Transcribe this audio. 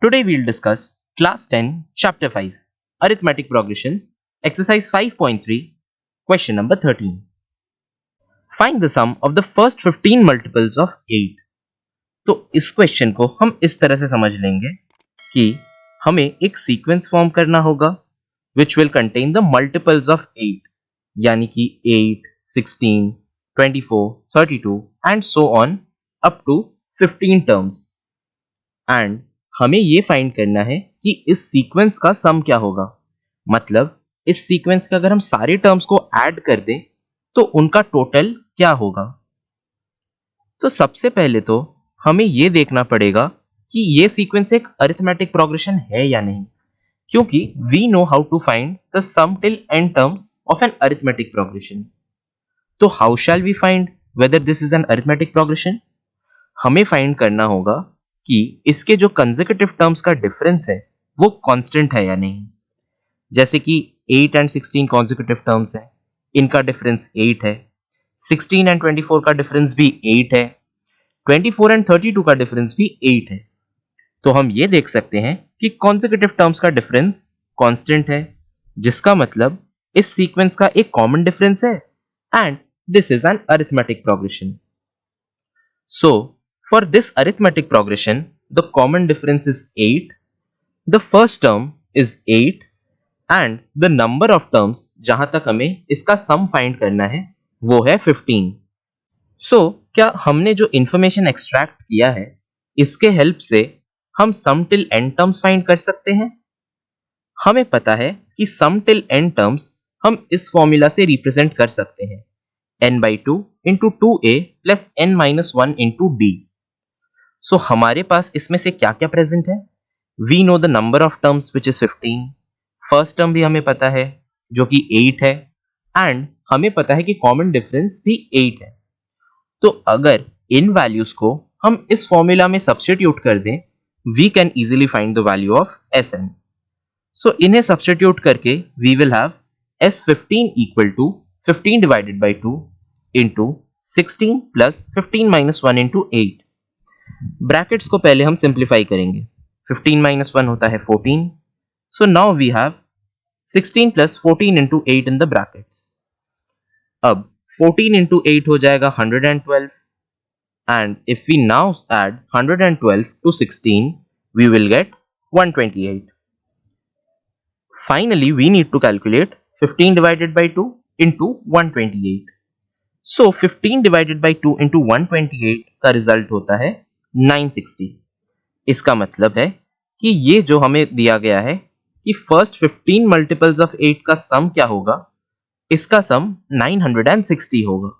Today we'll discuss Class 10, Chapter 5, Arithmetic Progressions, Exercise 5.3, Question number 13. Find the sum of the first 15 multiples of 8. तो इस question को हम इस तरह से समझ लेंगे कि हमें एक सीक्वेंस फॉर्म करना होगा which will contain the multiples of 8, यानी कि 8, 16, 24, 32 and so on up to 15 terms. And हमें ये फाइंड करना है कि इस सीक्वेंस का सम क्या होगा, मतलब इस सीक्वेंस के अगर हम सारे टर्म्स को ऐड कर दें तो उनका टोटल क्या होगा. तो सबसे पहले तो हमें ये देखना पड़ेगा कि ये सीक्वेंस एक अरिथमेटिक प्रोग्रेशन है या नहीं, क्योंकि we know how to find the sum till n terms of an arithmetic progression. तो how shall we find whether this is an arithmetic progression. हमें फाइंड करना होगा कि इसके जो कंसेक्यूटिव टर्म्स का डिफरेंस है वो कांस्टेंट है या नहीं. जैसे कि 8 एंड 16 कंसेक्यूटिव टर्म्स हैं, इनका डिफरेंस 8 है. 16 एंड 24 का डिफरेंस भी 8 है. 24 एंड 32 का डिफरेंस भी 8 है. तो हम ये देख सकते हैं कि कंसेक्यूटिव टर्म्स का डिफरेंस कांस्टेंट है, जिसका मतलब इस सीक्वेंस का एक कॉमन डिफरेंस है and this is an arithmetic progression. So for this arithmetic progression, the common difference is 8, the first term is 8 and the number of terms जहां तक हमें इसका sum find करना है वो है 15. So, क्या हमने जो information extract किया है इसके help से हम sum till n terms find कर सकते हैं. हमें पता है कि sum till n terms हम इस formula से represent कर सकते हैं n by 2 into 2a plus n minus 1 into d. सो हमारे पास इसमें से क्या क्या प्रेजेंट है. We know the number of terms which is 15. First term भी हमें पता है जो कि 8 है एंड हमें पता है कि कॉमन डिफरेंस भी 8 है. तो अगर इन वैल्यूज को हम इस फॉर्मूला में सब्स्टिट्यूट कर दें we can easily find the value of Sn. So इन्हें सब्स्टिट्यूट करके we will have S15 equal to 15 divided by 2 into 16 plus 15 minus 1 into 8. Brackets को पहले हम सिंप्लीफाई करेंगे. 15 माइनस 1 होता है 14. So now we have 16 plus 14 into 8 in the brackets. अब 14 into 8 हो जाएगा 112 and if we now add 112 to 16 we will get 128. Finally we need to calculate 15 divided by 2 into 128. So 15 divided by 2 into 128 का result होता है 960. इसका मतलब है कि ये जो हमें दिया गया है कि फर्स्ट 15 मल्टीपल्स ऑफ 8 का सम क्या होगा, इसका सम 960 होगा.